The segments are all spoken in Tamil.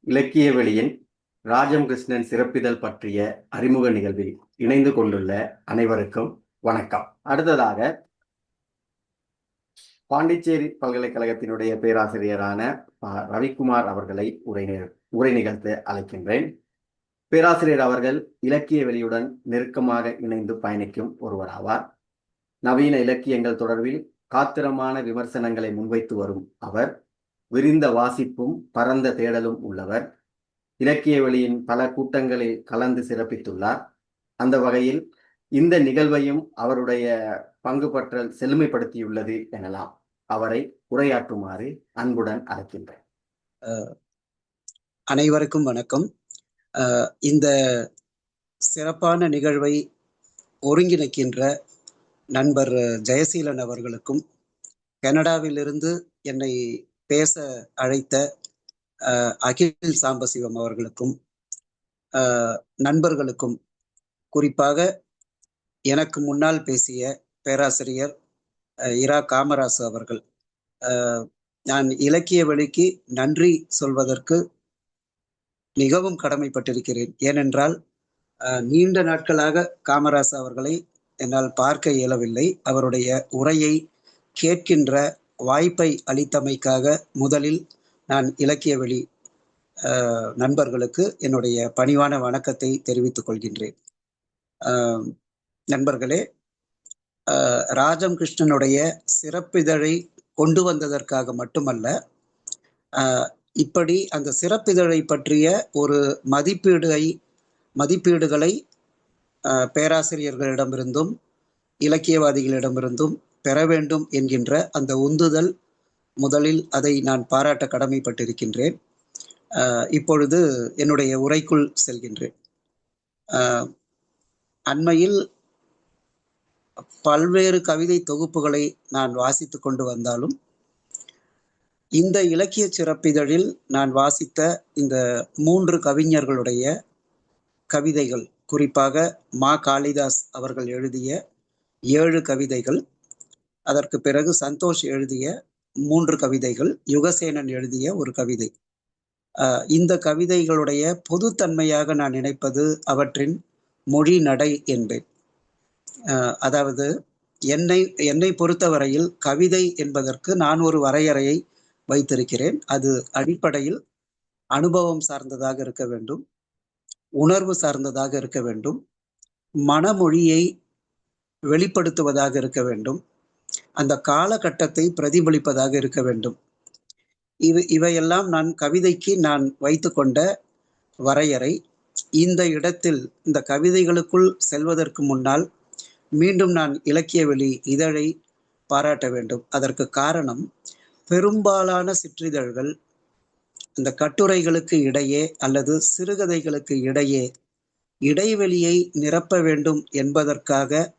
இலக்கிய வெளியின் ராஜம் கிருஷ்ணன் சிறப்பிதழ் பற்றிய அறிமுக நிகழ்வில் இணைந்து கொண்டுள்ள அனைவருக்கும் வணக்கம். அடுத்ததாக பாண்டிச்சேரி பல்கலைக்கழகத்தினுடைய பேராசிரியரான ரவிக்குமார் அவர்களை உரை நிகழ்த்த அழைக்கின்றேன். பேராசிரியர் அவர்கள் இலக்கிய வெளியுடன் நெருக்கமாக இணைந்து பயணிக்கும் ஒருவராவார். நவீன இலக்கியங்கள் தொடர்பில் காத்திரமான விமர்சனங்களை முன்வைத்து வரும் அவர் விரிந்த வாசிப்பும் பரந்த தேடலும் உள்ளவர். இலக்கிய வெளியின் பல கூட்டங்களில் கலந்து சிறப்பித்துள்ளார். அந்த வகையில் இந்த நிகழ்வையும் அவருடைய பங்கு பற்றல் செழுமைப்படுத்தியுள்ளது எனலாம். அவரை உரையாற்றுமாறு அன்புடன் அழைக்கின்றேன். அனைவருக்கும் வணக்கம். இந்த சிறப்பான நிகழ்வை ஒருங்கிணைக்கின்ற நண்பர் ஜெயசீலன் அவர்களுக்கும், கனடாவிலிருந்து என்னை பேச அழைத்த அகில் சாம்பசிவம் அவர்களுக்கும், நண்பர்களுக்கும், குறிப்பாக எனக்கு முன்னால் பேசிய பேராசிரியர் இரா காமராசு அவர்கள், நான் இலக்கிய வெளிக்கு நன்றி சொல்வதற்கு மிகவும் கடமைப்பட்டிருக்கிறேன். ஏனென்றால் நீண்ட நாட்களாக காமராசு அவர்களை என்னால் பார்க்க இயலவில்லை. அவருடைய உரையை கேட்கின்ற வாய்ப்பை அளித்தமைக்காக முதலில் நான் இலக்கிய வெளி நண்பர்களுக்கு என்னுடைய பணிவான வணக்கத்தை தெரிவித்துக் கொள்கின்றேன். நண்பர்களே, ராஜம் கிருஷ்ணனுடைய சிறப்பிதழை கொண்டு வந்ததற்காக மட்டுமல்ல, இப்படி அந்த சிறப்பிதழை பற்றிய ஒரு மதிப்பீடுகளை பேராசிரியர்களிடமிருந்தும் இலக்கியவாதிகளிடமிருந்தும் பெற வேண்டும் என்கின்ற அந்த உந்துதல், முதலில் அதை நான் பாராட்ட கடமைப்பட்டிருக்கின்றேன். இப்பொழுது என்னுடைய உரைக்குள் செல்கின்றேன். அண்மையில் பல்வேறு கவிதை தொகுப்புகளை நான் வாசித்து கொண்டு வந்தாலும், இந்த இலக்கிய சிறப்பிதழில் நான் வாசித்த இந்த 3 கவிஞர்களுடைய கவிதைகள், குறிப்பாக மா. காளிதாஸ் அவர்கள் எழுதிய 7 கவிதைகள், அதற்கு பிறகு சந்தோஷ் எழுதிய 3 கவிதைகள், யுகசேனன் எழுதிய ஒரு கவிதை, இந்த கவிதைகளுடைய பொதுத்தன்மையாக நான் நினைப்பது அவற்றின் மொழி நடை என்பேன். அதாவது என்னை பொறுத்தவரையில் கவிதை என்பதற்கு நான் ஒரு வரையறையை வைத்திருக்கிறேன். அது அடிப்படையில் அனுபவம் சார்ந்ததாக இருக்க வேண்டும், உணர்வு சார்ந்ததாக இருக்க வேண்டும், மனமொழியை வெளிப்படுத்துவதாக இருக்க வேண்டும், அந்த காலகட்டத்தை பிரதிபலிப்பதாக இருக்க வேண்டும். இவையெல்லாம் நான் கவிதைக்கு நான் வைத்து கொண்ட வரையறை. இந்த இடத்தில் இந்த கவிதைகளுக்குள் செல்வதற்கு முன்னால் மீண்டும் நான் இலக்கிய வெளி இதழை பாராட்ட வேண்டும். அதற்கு காரணம், பெரும்பாலான சிற்றிதழ்கள் இந்த கட்டுரைகளுக்கு இடையே அல்லது சிறுகதைகளுக்கு இடையே இடைவெளியை நிரப்ப வேண்டும் என்பதற்காக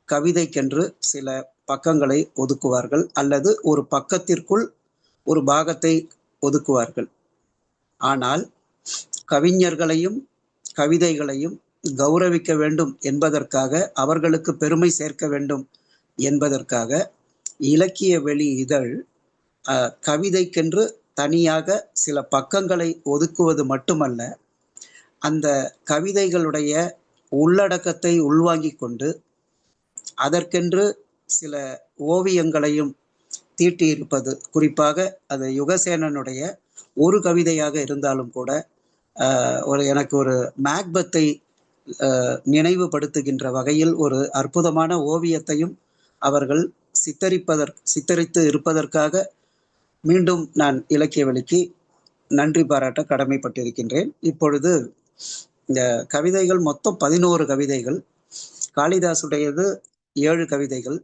கவிதைக்கென்று சில பக்கங்களை ஒதுக்குவார்கள், அல்லது ஒரு பக்கத்திற்குள் ஒரு பாகத்தை ஒதுக்குவார்கள். ஆனால் கவிஞர்களையும் கவிதைகளையும் கௌரவிக்க வேண்டும் என்பதற்காக, அவர்களுக்கு பெருமை சேர்க்க வேண்டும் என்பதற்காக இலக்கிய வெளி இதழ் கவிதைக்கென்று தனியாக சில பக்கங்களை ஒதுக்குவது மட்டுமல்ல, அந்த கவிதைகளுடைய உள்ளடக்கத்தை உள்வாங்கிக் கொண்டு அதற்கென்று சில ஓவியங்களையும் தீட்டியிருப்பது. குறிப்பாக அது யுகசேனனுடைய ஒரு கவிதையாக இருந்தாலும் கூட எனக்கு ஒரு மேக்பத்தை நினைவுபடுத்துகின்ற வகையில் ஒரு அற்புதமான ஓவியத்தையும் அவர்கள் சித்தரித்து இருப்பதற்காக மீண்டும் நான் இலக்கிய வெளிக்கு நன்றி பாராட்ட கடமைப்பட்டிருக்கின்றேன். இப்பொழுது இந்த கவிதைகள் மொத்தம் 11 கவிதைகள். காளிதாசுடையது 7 கவிதைகள்,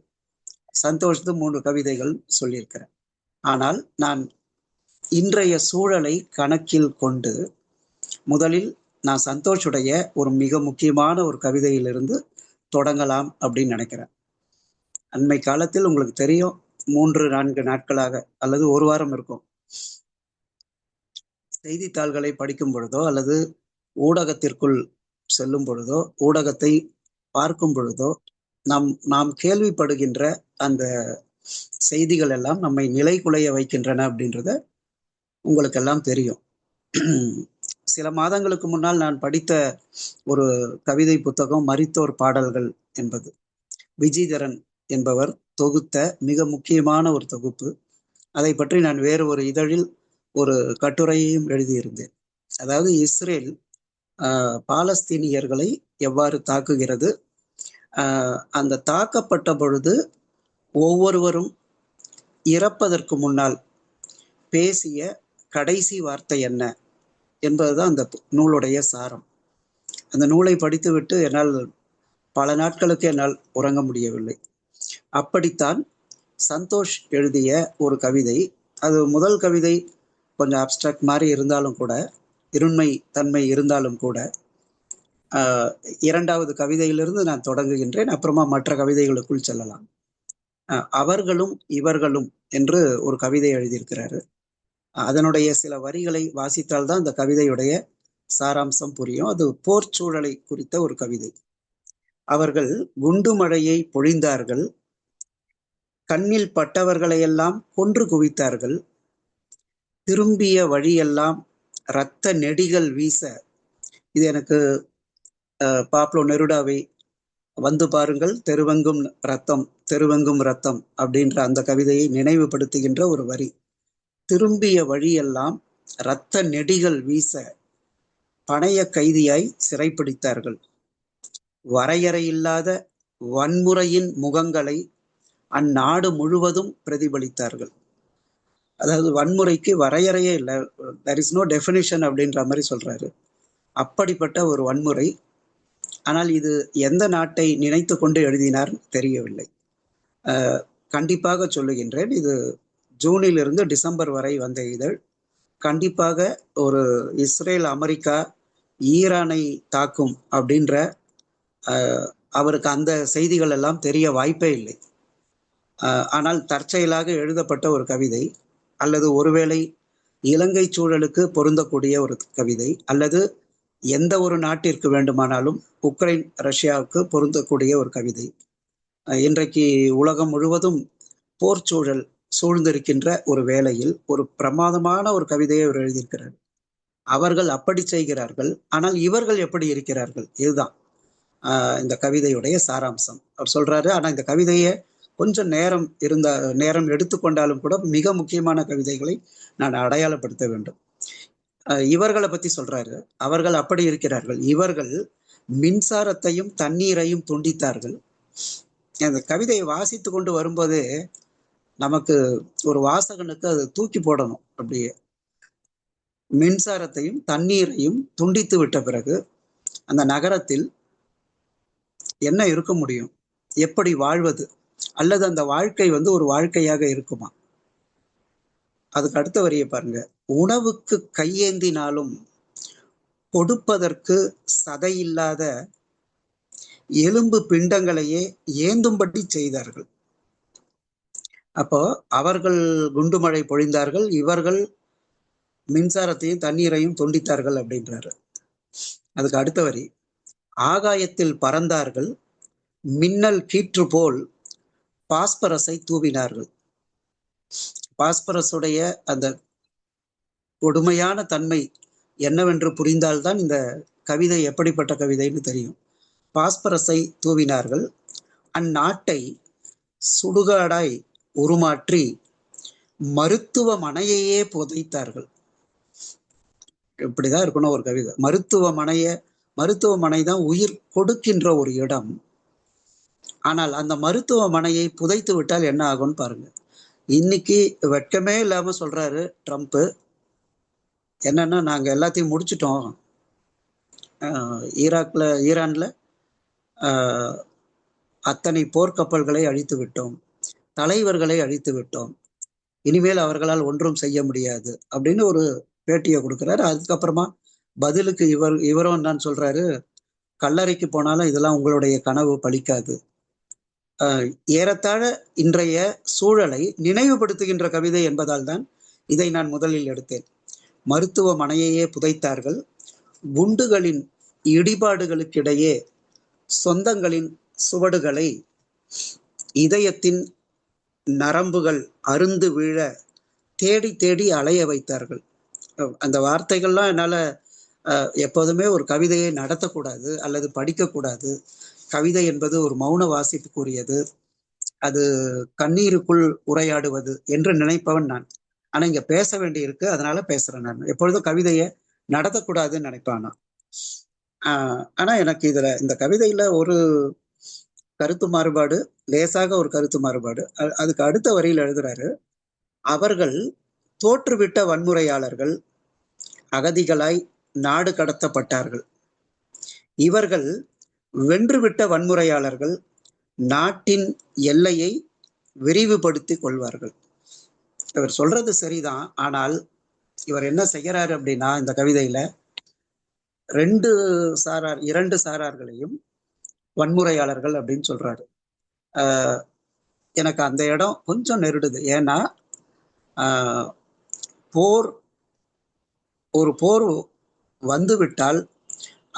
சந்தோஷத்து 3 கவிதைகள் சொல்லியிருக்கிறேன். ஆனால் நான் இன்றைய சூழலை கணக்கில் கொண்டு முதலில் நான் சந்தோஷுடைய ஒரு மிக முக்கியமான ஒரு கவிதையிலிருந்து தொடங்கலாம் அப்படின்னு நினைக்கிறேன். அண்மை காலத்தில் உங்களுக்கு தெரியும், 3-4 நாட்களாக அல்லது ஒரு வாரம் இருக்கும், செய்தித்தாள்களை படிக்கும் பொழுதோ அல்லது ஊடகத்திற்குள் செல்லும் பொழுதோ, ஊடகத்தை பார்க்கும் பொழுதோ நாம் கேள்விப்படுகின்ற அந்த செய்திகள் எல்லாம் நம்மை நிலைகுலைய வைக்கின்றன அப்படின்றத உங்களுக்கெல்லாம் தெரியும். சில மாதங்களுக்கு முன்னால் நான் படித்த ஒரு கவிதை புத்தகம் மரித்தோர் பாடல்கள் என்பது. விஜிதரன் என்பவர் தொகுத்த மிக முக்கியமான ஒரு தொகுப்பு. அதை பற்றி நான் வேறு ஒரு இதழில் ஒரு கட்டுரையையும் எழுதியிருந்தேன். அதாவது இஸ்ரேல் பாலஸ்தீனியர்களை எவ்வாறு தாக்குகிறது, அந்த தாக்கப்பட்ட பொழுது ஒவ்வொருவரும் இறப்பதற்கு முன்னால் பேசிய கடைசி வார்த்தை என்ன என்பதுதான் அந்த நூலுடைய சாரம். அந்த நூலை படித்துவிட்டு என்னால் பல நாட்களுக்கு என்னால் உறங்க முடியவில்லை. அப்படித்தான் சந்தோஷ் எழுதிய ஒரு கவிதை. அது முதல் கவிதை கொஞ்சம் அப்டிராக்ட் மாதிரி இருந்தாலும் கூட, இருண்மை தன்மை இருந்தாலும் கூட, இரண்டாவது கவிதையிலிருந்து நான் தொடங்குகின்றேன். அப்புறமா மற்ற கவிதைகளுக்குள் செல்லலாம். அவர்களும் இவர்களும் என்று ஒரு கவிதை எழுதியிருக்கிறாரு. அதனுடைய சில வரிகளை வாசித்தால்தான் அந்த கவிதையுடைய சாராம்சம் புரியும். அது போர் சூழலை குறித்த ஒரு கவிதை. அவர்கள் குண்டு மழையை பொழிந்தார்கள், கண்ணில் பட்டவர்களையெல்லாம் கொன்று குவித்தார்கள், திரும்பிய வழியெல்லாம் இரத்த நெடிகள் வீச. இது எனக்கு பாப்லோ நெருடாவை வந்து பாருங்கள் தெருவெங்கும் ரத்தம் தெருவெங்கும் ரத்தம் அப்படின்ற அந்த கவிதையை நினைவுபடுத்துகின்ற ஒரு வரி. திரும்பிய வழியெல்லாம் இரத்த நெடிகள் வீச பணைய கைதியாய் சிறைப்பிடித்தார்கள். வரையறையில்லாத வன்முறையின் முகங்களை அந்நாடு முழுவதும் பிரதிபலித்தார்கள். அதாவது வன்முறைக்கு வரையறையே இல்லை, there is no definition அப்படின்ற மாதிரி சொல்றாரு. அப்படிப்பட்ட ஒரு வன்முறை. ஆனால் இது எந்த நாட்டை நினைத்து கொண்டு எழுதினார் தெரியவில்லை. கண்டிப்பாக சொல்லுகின்றேன், இது ஜூனிலிருந்து டிசம்பர் வரை வந்த இதழ். கண்டிப்பாக ஒரு இஸ்ரேல் அமெரிக்கா ஈரானை தாக்கும் அப்படின்ற அவருக்கு அந்த செய்திகள் எல்லாம் தெரிய வாய்ப்பே இல்லை. ஆனால் தற்செயலாக எழுதப்பட்ட ஒரு கவிதை, அல்லது ஒருவேளை இலங்கை சூழலுக்கு பொருந்தக்கூடிய ஒரு கவிதை, அல்லது எந்த ஒரு நாட்டிற்கு வேண்டுமானாலும் உக்ரைன் ரஷ்யாவுக்கு பொருந்தக்கூடிய ஒரு கவிதை. இன்றைக்கு உலகம் முழுவதும் போர் சூழல் சூழ்ந்திருக்கின்ற ஒரு வேளையில் ஒரு பிரமாதமான ஒரு கவிதையை அவர் எழுதியிருக்கிறார். அவர்கள் அப்படி செய்கிறார்கள், ஆனால் இவர்கள் எப்படி இருக்கிறார்கள், இதுதான் இந்த கவிதையுடைய சாராம்சம். அவர் சொல்றாரு. ஆனா இந்த கவிதையை கொஞ்சம் நேரம் எடுத்துக்கொண்டாலும் கூட மிக முக்கியமான கவிதைகளை நான் அடையாளப்படுத்த வேண்டும். இவர்களை பத்தி சொல்றாரு. அவர்கள் அப்படி இருக்கிறார்கள், இவர்கள் மின்சாரத்தையும் தண்ணீரையும் துண்டித்தார்கள். அந்த கவிதையை வாசித்து கொண்டு வரும்போது நமக்கு ஒரு வாசகனுக்கு அது தூக்கி போடணும். அப்படியே மின்சாரத்தையும் தண்ணீரையும் துண்டித்து விட்ட பிறகு அந்த நகரத்தில் என்ன இருக்க முடியும், எப்படி வாழ்வது, அல்லது அந்த வாழ்க்கை ஒரு வாழ்க்கையாக இருக்குமா? அதுக்கு அடுத்த வரியை பாருங்க. உணவுக்கு கையேந்தினாலும் கொடுப்பதற்கு சதையில்லாத எலும்பு பிண்டங்களையே ஏந்தும்படி செய்தார்கள். அப்போ அவர்கள் குண்டுமழை பொழிந்தார்கள், இவர்கள் மின்சாரத்தையும் தண்ணீரையும் துண்டித்தார்கள் அப்படின்றாரு. அதுக்கு அடுத்த வரி, ஆகாயத்தில் பறந்தார்கள், மின்னல் கீற்று போல் பாஸ்பரஸை தூவினார்கள். பாஸ்பரஸுடைய அந்த கொடுமையான தன்மை என்னவென்று புரிந்தால்தான் இந்த கவிதை எப்படிப்பட்ட கவிதைன்னு தெரியும். பாஸ்பரஸை தூவினார்கள், அந்நாட்டை சுடுகாடாய் உருமாற்றி மருத்துவமனையையே புதைத்தார்கள். இப்படிதான் இருக்கணும் ஒரு கவிதை. மருத்துவமனை தான் உயிர் கொடுக்கின்ற ஒரு இடம். ஆனால் அந்த மருத்துவமனையை புதைத்து விட்டால் என்ன ஆகும்னு பாருங்க. இன்னைக்கு வெட்கமே இல்லாம சொல்றாரு ட்ரம்ப், என்னன்னா நாங்க எல்லாத்தையும் முடிச்சிட்டோம், ஈரான்ல அத்தனை போர்க்கப்பல்களை அழித்து விட்டோம், தலைவர்களை அழித்து விட்டோம், இனிமேல் அவர்களால் ஒன்றும் செய்ய முடியாது அப்படின்னு ஒரு பேட்டியை கொடுக்கிறாரு. அதுக்கப்புறமா பதிலுக்கு இவரும் தான் சொல்றாரு, கல்லறைக்கு போனாலும் இதெல்லாம் உங்களுடைய கனவு பலிக்காது. ஏறத்தாழ இன்றைய சூழலை நினைவுபடுத்துகின்ற கவிதை என்பதால் தான் இதை நான் முதலில் எடுத்தேன். மருத்துவமனையையே புதைத்தார்கள், குண்டுகளின் இடிபாடுகளுக்கிடையே சொந்தங்களின் சுவடுகளை இதயத்தின் நரம்புகள் அருந்து வீழ தேடி தேடி அலைய வைத்தார்கள். அந்த வார்த்தைகள்லாம் என்னால எப்போதுமே ஒரு கவிதையை நடத்தக்கூடாது அல்லது படிக்கக்கூடாது. கவிதை என்பது ஒரு மௌன வாசிப்புக்குரியது. அது கண்ணீருக்குள் உரையாடுவது என்று நினைப்பவன் நான். ஆனா இங்க பேச வேண்டி இருக்கு, அதனால பேசுறேன் நான். எப்பொழுதும் கவிதையை நடத்தக்கூடாதுன்னு நினைப்பேன் நான். ஆனா எனக்கு இதுல இந்த கவிதையில ஒரு கருத்து மாறுபாடு, லேசாக ஒரு கருத்து மாறுபாடு. அதுக்கு அடுத்த வரியில எழுதுறாரு, அவர்கள் தோற்றுவிட்ட வன்முறையாளர்கள் அகதிகளாய் நாடு கடத்தப்பட்டார்கள். இவர்கள் வென்றுவிட்ட வன்முறையாளர்கள் நாட்டின் எல்லையை விரிவுபடுத்திக் கொள்வார்கள். இவர் சொல்றது சரிதான். ஆனால் இவர் என்ன செய்யறாரு அப்படின்னா, இந்த கவிதையில இரண்டு சாரார்களையும் வன்முறையாளர்கள் அப்படின்னு சொல்றாரு. எனக்கு அந்த இடம் கொஞ்சம் நெருடுது. ஏன்னா ஒரு போர் வந்துவிட்டால்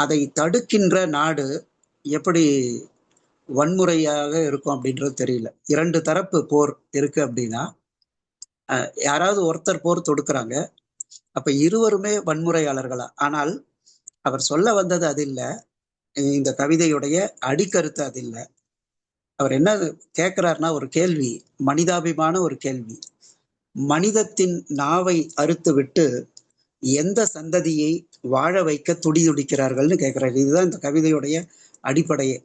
அதை தடுக்கின்ற நாடு எப்படி வன்முறையாக இருக்கும் அப்படின்றது தெரியல. இரண்டு தரப்பு போர் இருக்கு அப்படின்னா, யாராவது ஒருத்தர் போர் தொடுக்கிறாங்க, அப்ப இருவருமே வன்முறையாளர்களா? ஆனால் அவர் சொல்ல வந்தது அது இல்ல. இந்த கவிதையுடைய அடிக்கருத்து அது இல்ல. அவர் என்ன கேட்கிறாருன்னா, ஒரு கேள்வி, மனிதாபிமான ஒரு கேள்வி. மனிதத்தின் நாவை அறுத்து விட்டு எந்த சந்ததியை வாழ வைக்க துடிதுடிக்கிறார்கள்னு கேட்கிறாரு. இதுதான் இந்த கவிதையுடைய அடிப்படையே.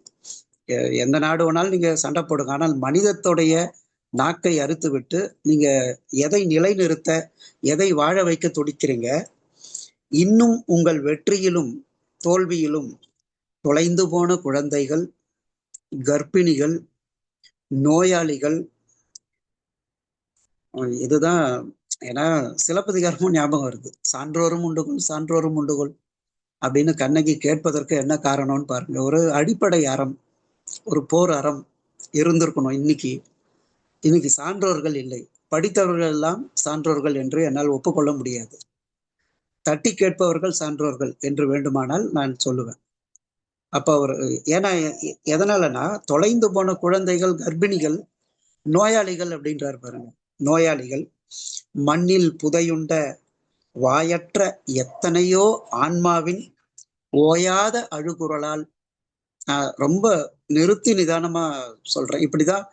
எந்த நாடு வேணாலும் நீங்க சண்டை போடுங்க, ஆனால் மனிதத்துடைய நாக்கை அறுத்து விட்டு நீங்க எதை நிலைநிறுத்த, எதை வாழ வைக்க துடிக்கிறீங்க? இன்னும் உங்கள் வெற்றியிலும் தோல்வியிலும் தொலைந்து போன குழந்தைகள், கர்ப்பிணிகள், நோயாளிகள். இதுதான். ஏன்னா சிலப்பதிகாரமும் ஞாபகம் வருது. சான்றோரும் உண்டுகொள், சான்றோரும் உண்டுகொள் அப்படின்னு கண்ணகி கேட்பதற்கு என்ன காரணம்னு பாருங்க. ஒரு அடிப்படை அறம், ஒரு போர் அறம் இருந்திருக்கணும். இன்னைக்கு சான்றோர்கள் இல்லை. படித்தவர்கள் எல்லாம் சான்றோர்கள் என்று என்னால் ஒப்புக்கொள்ள முடியாது. தட்டி கேட்பவர்கள் சான்றோர்கள் என்று வேண்டுமானால் நான் சொல்லுவேன். அப்ப அவர் ஏன்னா எதனாலனா, தொலைந்து போன குழந்தைகள், கர்ப்பிணிகள், நோயாளிகள் அப்படின்றார் பாருங்க. நோயாளிகள், மண்ணில் புதையுண்ட வாயற்ற எத்தனையோ ஆன்மாவின் ஓயாத அழுகுரலால். ரொம்ப நிறுத்தி நிதானமா சொல்றேன். இப்படிதான்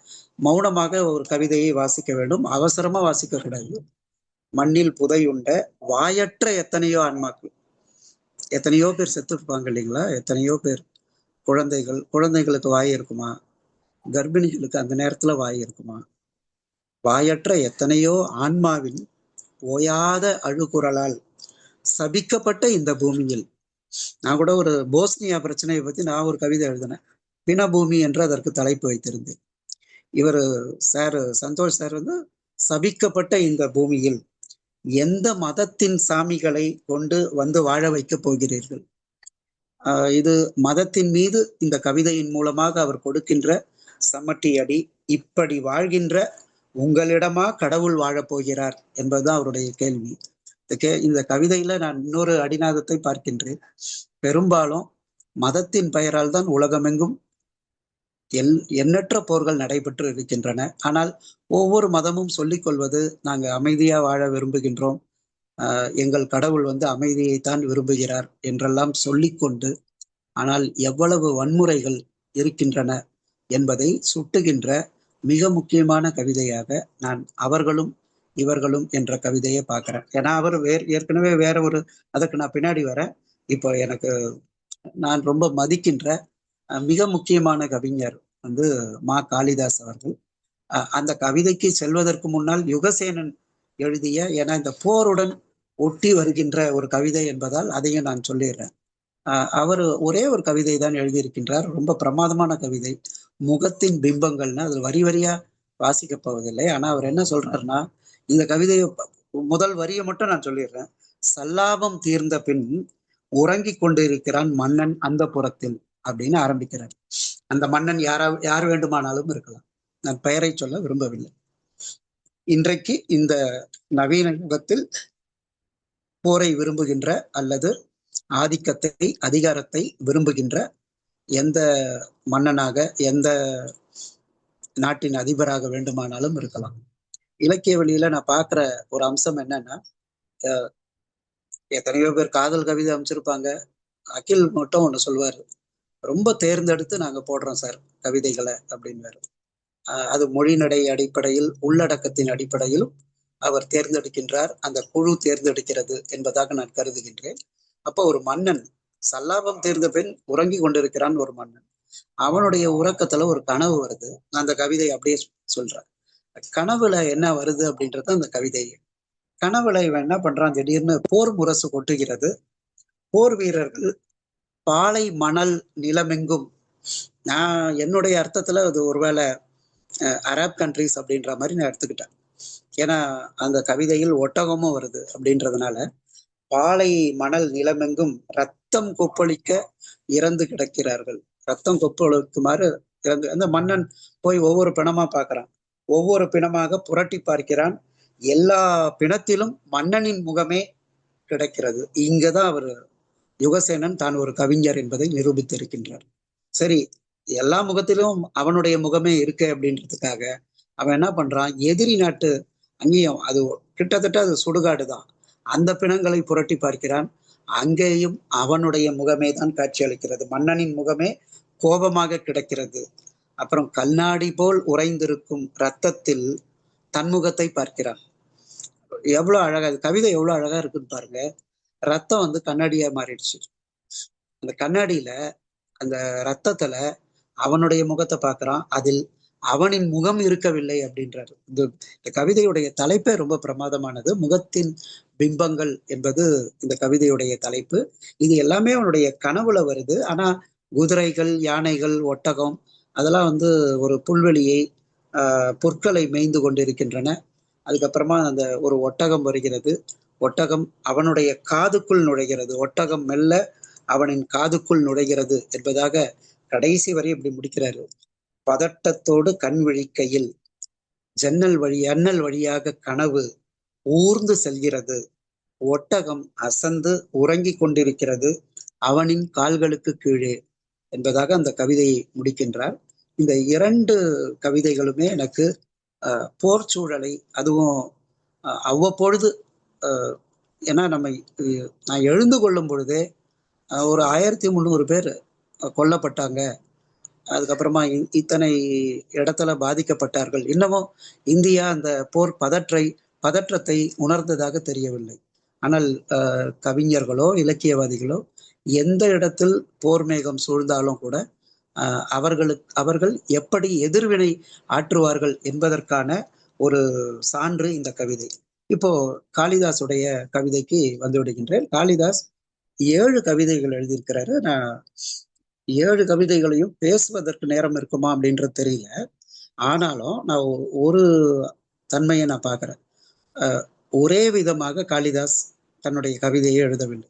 மௌனமாக ஒரு கவிதையை வாசிக்க வேண்டும். அவசரமா வாசிக்க கூடாது. மண்ணில் புதையுண்ட வாயற்ற எத்தனையோ ஆன்மாக்கள். எத்தனையோ பேர் செத்து இருப்பாங்க இல்லைங்களா? எத்தனையோ பேர் குழந்தைகளுக்கு வாய் இருக்குமா? கர்ப்பிணிகளுக்கு அந்த நேரத்துல வாய் இருக்குமா? வாயற்ற எத்தனையோ ஆன்மாவின் ஓயாத அழுகுரலால் சபிக்கப்பட்ட இந்த பூமியில். நான் கூட ஒரு போஸ்னியா பிரச்சனையை பத்தி நான் ஒரு கவிதை எழுதினேன். பிணபூமி என்று அதற்கு தலைப்பு வைத்திருந்தேன். இவர் சந்தோஷ் சார் சபிக்கப்பட்ட இந்த பூமியில் எந்த மதத்தின் சாமிகளை கொண்டு வந்து வாழ வைக்கப் போகிறீர்கள்? இது மதத்தின் மீது இந்த கவிதையின் மூலமாக அவர் கொடுக்கின்ற சமட்டி அடி. இப்படி வாழ்கின்ற உங்களிடமா கடவுள் வாழப் போகிறார் என்பதுதான் அவருடைய கேள்வி. இந்த கவிதையில நான் இன்னொரு அடிநாதத்தை பார்க்கின்றேன். பெரும்பாலும் மதத்தின் பெயரால் தான் உலகமெங்கும் எண்ணற்ற போர்கள் நடைபெற்று இருக்கின்றன. ஆனால் ஒவ்வொரு மதமும் சொல்லிக் கொள்வது, நாங்க அமைதியா வாழ விரும்புகின்றோம், எங்கள் கடவுள் அமைதியைத்தான் விரும்புகிறார் என்றெல்லாம் சொல்லிக்கொண்டு, ஆனால் எவ்வளவு வன்முறைகள் இருக்கின்றன என்பதை சுட்டுகின்ற மிக முக்கியமான கவிதையாக நான் அவர்களும் இவர்களும் என்ற கவிதையை பார்க்கிறேன். ஏன்னா அவர் ஏற்கனவே வேற ஒரு, அதுக்கு நான் பின்னாடி வரேன். இப்போ எனக்கு நான் ரொம்ப மதிக்கின்ற மிக முக்கியமான கவிஞர் மா காளிதாஸ் அவர்கள். அந்த கவிதைக்கு செல்வதற்கு முன்னால் யுகசேனன் எழுதிய, ஏன்னா இந்த போருடன் ஒட்டி வருகின்ற ஒரு கவிதை என்பதால் அதையும் நான் சொல்லிடுறேன். அவர் ஒரே ஒரு கவிதை தான் எழுதியிருக்கின்றார். ரொம்ப பிரமாதமான கவிதை, முகத்தின் பிம்பங்கள்னு. அது வரி வரியா வாசிக்க போவதில்லை. ஆனா அவர் என்ன சொல்றாருன்னா, இந்த கவிதையை முதல் வரியை மட்டும் நான் சொல்லிடுறேன். சல்லாபம் தீர்ந்த பின் உறங்கிக் கொண்டிருக்கிறான் மன்னன் அந்த புறத்தில் அப்படின்னு ஆரம்பிக்கிறார். அந்த மன்னன் யார் வேண்டுமானாலும் இருக்கலாம். நான் பெயரை சொல்ல விரும்பவில்லை. இன்றைக்கு இந்த நவீன யுகத்தில் போரை விரும்புகின்ற அல்லது ஆதிக்கத்தை, அதிகாரத்தை விரும்புகின்ற எந்த மன்னனாக, எந்த நாட்டின் அதிபராக வேண்டுமானாலும் இருக்கலாம். இலக்கிய வழியில நான் பார்க்கிற ஒரு அம்சம் என்னன்னா, எத்தனையோ பேர் காதல் கவிதை அமைச்சிருப்பாங்க. அகில் மட்டும் ஒண்ணு சொல்லுவாரு, ரொம்ப தேர்ந்தெடுத்து நாங்க போடுறோம் சார் கவிதைகளை அப்படின்வாரு. அது மொழிநடை அடிப்படையில், உள்ளடக்கத்தின் அடிப்படையிலும் அவர் தேர்ந்தெடுக்கின்றார், அந்த குழு தேர்ந்தெடுக்கிறது என்பதாக நான் கருதுகின்றேன். அப்போ ஒரு மன்னன், சல்லாபம் தேர்ந்த பெண் உறங்கி கொண்டிருக்கிறான் ஒரு மன்னன். அவனுடைய உறக்கத்துல ஒரு கனவு வருது. அந்த கவிதை அப்படியே சொல்றேன். கனவுல என்ன வருது அப்படின்றது அந்த கவிதை. கனவுல இவன் என்ன பண்றான், திடீர்னு போர் முரசு கொட்டுகிறது. போர் வீரர்கள் பாலை மணல் நிலமெங்கும், நான் என்னுடைய அர்த்தத்துல அது ஒருவேளை அரப் கண்ட்ரிஸ் அப்படின்ற மாதிரி நான் எடுத்துக்கிட்டேன். ஏன்னா அந்த கவிதையில் ஒட்டகமும் வருது அப்படின்றதுனால, பாலை மணல் நிலமெங்கும் ரத்தம் கொப்பளிக்க இறந்து கிடக்கிறார்கள். ரத்தம் கொப்பளிக்குமாறு இறந்து, அந்த மன்னன் போய் ஒவ்வொரு பிணமா பார்க்கிறான். ஒவ்வொரு பிணமாக புரட்டி பார்க்கிறான். எல்லா பிணத்திலும் மன்னனின் முகமே கிடைக்கிறது. இங்கதான் அவர் யுகசேனன் தான் ஒரு கவிஞர் என்பதை நிரூபித்திருக்கின்றார். சரி, எல்லா முகத்திலும் அவனுடைய முகமே இருக்கு அப்படின்றதுக்காக அவன் என்ன பண்றான், எதிரி நாட்டு அங்கேயும் அது கிட்டத்தட்ட அது சுடுகாடுதான், அந்த பிணங்களை புரட்டி பார்க்கிறான். அங்கேயும் அவனுடைய முகமே தான் காட்சி அளிக்கிறது. மன்னனின் முகமே கோபமாக கிடக்கிறது. அப்புறம் கண்ணாடி போல் உறைந்திருக்கும் ரத்தத்தில் தன்முகத்தை பார்க்கிறான். எவ்வளவு அழகா, கவிதை எவ்வளவு அழகா இருக்குன்னு பாருங்க. ரத்தம் வந்து கண்ணாடியா மாறிடுச்சு. அந்த கண்ணாடியில, அந்த ரத்தத்துல அவனுடைய முகத்தை பார்க்கிறான். அதில் அவனின் முகம் இருக்கவில்லை அப்படின்றாரு. இந்த கவிதையுடைய தலைப்பே ரொம்ப பிரமாதமானது. முகத்தின் பிம்பங்கள் என்பது இந்த கவிதையுடைய தலைப்பு. இது எல்லாமே அவனுடைய கனவுல வருது. ஆனா குதிரைகள், யானைகள், ஒட்டகம் அதெல்லாம் வந்து ஒரு புல்வெளியை புற்களை மேய்ந்து கொண்டிருக்கின்றன. அதுக்கப்புறமா அந்த ஒரு ஒட்டகம் வருகிறது. ஒட்டகம் அவனுடைய காதுக்குள் நுழைகிறது. ஒட்டகம் மெல்ல அவனின் காதுக்குள் நுழைகிறது என்பதாக கடைசி வரை இப்படி முடிக்கிறாரு. பதட்டத்தோடு கண் விழிக்கையில் அண்ணல் வழியாக கனவு ஊர்ந்து செல்கிறது. ஒட்டகம் அசந்து உறங்கிக் கொண்டிருக்கிறது அவனின் கால்களுக்கு கீழே என்பதாக அந்த கவிதையை முடிக்கின்றார். இந்த இரண்டு கவிதைகளுமே எனக்கு போர் சூழலை, அதுவும் அவ்வப்பொழுது ஏன்னா நான் எழுந்து கொள்ளும் பொழுதே ஒரு 1300 பேர் கொல்லப்பட்டாங்க, அதுக்கப்புறமா இத்தனை இடத்துல பாதிக்கப்பட்டார்கள். இன்னமும் இந்தியா அந்த போர் பதற்றத்தை உணர்ந்ததாக தெரியவில்லை. ஆனால் கவிஞர்களோ இலக்கியவாதிகளோ எந்த இடத்தில் போர் மேகம் சூழ்ந்தாலும் கூட அவர்கள் எப்படி எதிர்வினை ஆற்றுவார்கள் என்பதற்கான ஒரு சான்று இந்த கவிதை. இப்போ காளிதாசுடைய கவிதைக்கு வந்து விடுகின்றேன். காளிதாஸ் 7 கவிதைகள் எழுதியிருக்கிறாரு. நான் 7 கவிதைகளையும் பேசுவதற்கு நேரம் இருக்குமா அப்படின்றது தெரியல. ஆனாலும் நான் ஒரு தன்மையை நான் பார்க்கிறேன். ஒரே விதமாக காளிதாஸ் தன்னுடைய கவிதையை எழுதவில்லை.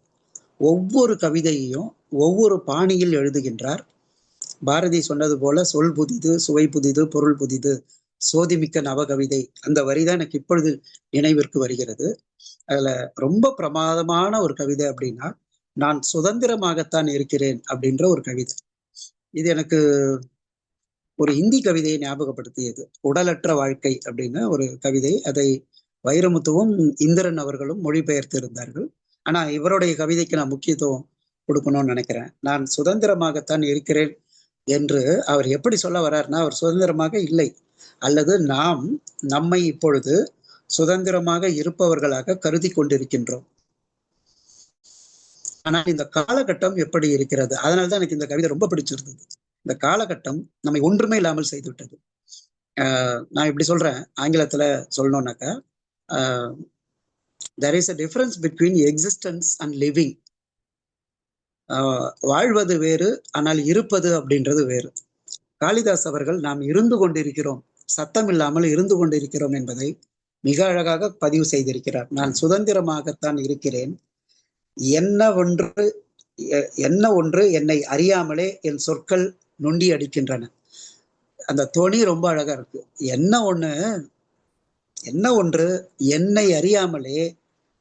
ஒவ்வொரு கவிதையையும் ஒவ்வொரு பாணியில் எழுதுகின்றார். பாரதி சொன்னது போல, சொல் புதிது, சுவை புதிது, பொருள் புதிது, சோதிமிக்க நவகவிதை, அந்த வரிதான் எனக்கு இப்பொழுது நினைவிற்கு வருகிறது. அதுல ரொம்ப பிரமாதமான ஒரு கவிதை அப்படின்னா, நான் சுதந்திரமாகத்தான் இருக்கிறேன் அப்படின்ற ஒரு கவிதை. இது எனக்கு ஒரு இந்தி கவிதையை ஞாபகப்படுத்தியது. உடலற்ற வாழ்க்கை அப்படின்னு ஒரு கவிதை. அதை வைரமுத்துவும் இந்திரன் அவர்களும் மொழிபெயர்த்து இருந்தார்கள். ஆனா இவருடைய கவிதைக்கு நான் முக்கியத்துவம் கொடுக்கணும்னு நினைக்கிறேன். நான் சுதந்திரமாகத்தான் இருக்கிறேன் என்று அவர் எப்படி சொல்ல வர்றாருன்னா, அவர் சுதந்திரமாக இல்லை, அல்லது நாம் நம்மை இப்பொழுது சுதந்திரமாக இருப்பவர்களாக கருதி கொண்டிருக்கின்றோம். ஆனால் இந்த காலகட்டம் எப்படி இருக்கிறது, அதனால்தான் எனக்கு இந்த கவிதை ரொம்ப பிடிச்சிருந்தது. இந்த காலகட்டம் நம்மை ஒன்றுமே இல்லாமல் செய்து விட்டது. நான் இப்படி சொல்றேன், ஆங்கிலத்துல சொல்லணும்னாக்கா, there is a difference between existence and living. வாழ்வது வேறு, ஆனால் இருப்பது அப்படின்றது வேறு. காளிதாஸ் அவர்கள் நாம் இருந்து கொண்டிருக்கிறோம், சத்தம் இல்லாமல் இருந்து கொண்டிருக்கிறோம் என்பதை மிக அழகாக பதிவு செய்திருக்கிறார். நான் சுதந்திரமாகத்தான் இருக்கிறேன், என்ன ஒன்று என்னை அறியாமலே என் சொற்கள் நொண்டி அடிக்கின்றன. அந்த தொனி ரொம்ப அழகா இருக்கு. என்ன ஒன்று என்னை அறியாமலே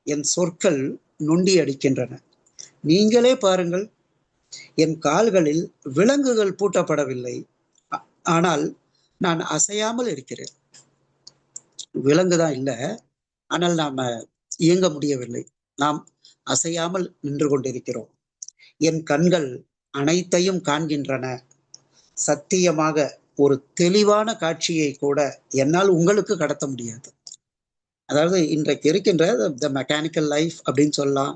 என் சொற்கள் நொண்டி அடிக்கின்றன. நீங்களே பாருங்கள், என் கால்களில் விலங்குகள் பூட்டப்படவில்லை, ஆனால் நான் அசையாமல் இருக்கிறேன். விலங்குதான் இல்லை, ஆனால் நாம இயங்க முடியவில்லை. நாம் அசையாமல் நின்று கொண்டிருக்கிறோம். என் கண்கள் அனைத்தையும் காண்கின்றன. சத்தியமாக ஒரு தெளிவான காட்சியை கூட என்னால் உங்களுக்கு கடத்த முடியாது. அதாவது இன்றைக்கு இருக்கின்ற த மெக்கானிக்கல் லைஃப் அப்படின்னு சொல்லலாம்,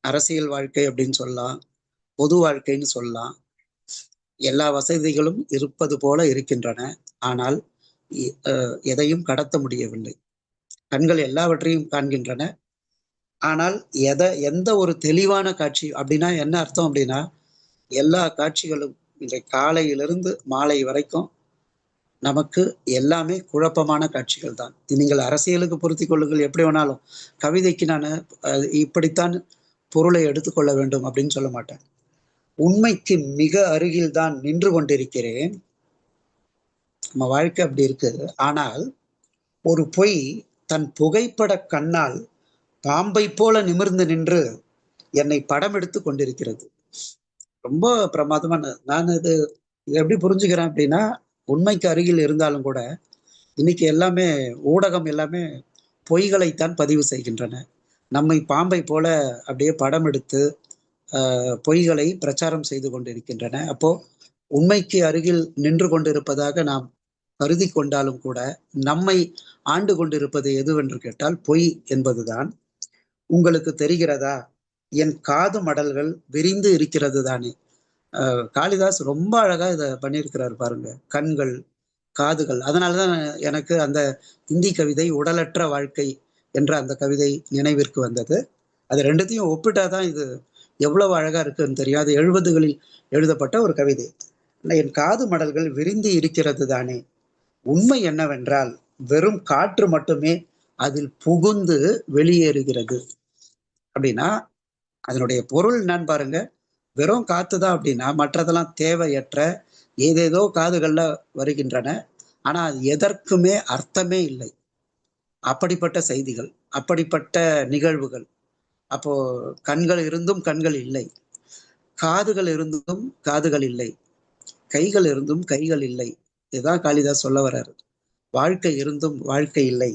அரசியல் வாழ்க்கை அப்படின்னு சொல்லலாம், பொது வாழ்க்கைன்னு சொல்லலாம். எல்லா வசதிகளும் இருப்பது போல இருக்கின்றன. ஆனால் எதையும் கடத்த முடியவில்லை. கண்கள் எல்லாவற்றையும் காண்கின்றன. ஆனால் எந்த ஒரு தெளிவான காட்சி அப்படின்னா என்ன அர்த்தம் அப்படின்னா, எல்லா காட்சிகளும் இன்றைக்கு காலையிலிருந்து மாலை வரைக்கும் நமக்கு எல்லாமே குழப்பமான காட்சிகள் தான். நீங்கள் அரசியலுக்கு பொருத்திக் கொள்ளுங்கள், எப்படி வேணாலும். கவிதைக்கு நான் இப்படித்தான் பொருளை எடுத்துக்கொள்ள வேண்டும் அப்படின்னு சொல்ல மாட்டேன். உண்மைக்கு மிக அருகில் தான் நின்று கொண்டிருக்கிறேன். நம்ம வாழ்க்கை அப்படி இருக்கு. ஆனால் ஒரு பொய் தன் புகைப்பட கண்ணால் பாம்பை போல நிமிர்ந்து நின்று என்னை படம் எடுத்து கொண்டிருக்கிறது. ரொம்ப பிரமாதமா நான் இது எப்படி புரிஞ்சுக்கிறேன் அப்படின்னா, உண்மைக்கு அருகில் இருந்தாலும் கூட இன்னைக்கு எல்லாமே ஊடகம் எல்லாமே பொய்களைத்தான் பதிவு செய்கின்றன. நம்மை பாம்பை போல அப்படியே படம் எடுத்து பொய்களை பிரச்சாரம் செய்து கொண்டிருக்கின்றன. அப்போ உண்மைக்கு அருகில் நின்று கொண்டிருப்பதாக நாம் கருதி கொண்டாலும் கூட நம்மை ஆண்டு கொண்டிருப்பது எதுவென்று கேட்டால் பொய் என்பதுதான். உங்களுக்கு தெரிகிறதா? என் காது மடல்கள் விரிந்து இருக்கிறது தானே. காளிதாஸ் ரொம்ப அழகா இதை பண்ணியிருக்கிறார் பாருங்க. கண்கள், காதுகள். அதனாலதான் எனக்கு அந்த இந்தி கவிதை உடலற்ற வாழ்க்கை என்ற அந்த கவிதை நினைவிற்கு வந்தது. அது ரெண்டுத்தையும் ஒப்பிட்டாதான் இது எவ்வளவு அழகா இருக்குன்னு தெரியும். அது 70களில் எழுதப்பட்ட ஒரு கவிதை. என் காது மடல்கள் விரிந்து இருக்கிறது தானே. உண்மை என்னவென்றால் வெறும் காற்று மட்டுமே அதில் புகுந்து வெளியேறுகிறது. அப்படின்னா அதனுடைய பொருள் என்னன்னு பாருங்க. வெறும் காத்துதான் அப்படின்னா மற்றதெல்லாம் தேவையற்ற ஏதேதோ காதுகள்ல வருகின்றன. ஆனா அது எதற்குமே அர்த்தமே இல்லை. அப்படிப்பட்ட செய்திகள், அப்படிப்பட்ட நிகழ்வுகள். அப்போ கண்கள் இருந்தும் கண்கள் இல்லை, காதுகள் இருந்தும் காதுகள் இல்லை, கைகள் இருந்தும் கைகள் இல்லை. இதுதான் காளிதாஸ் சொல்ல வர்றாரு. வாழ்க்கை இருந்தும் வாழ்க்கை இல்லை.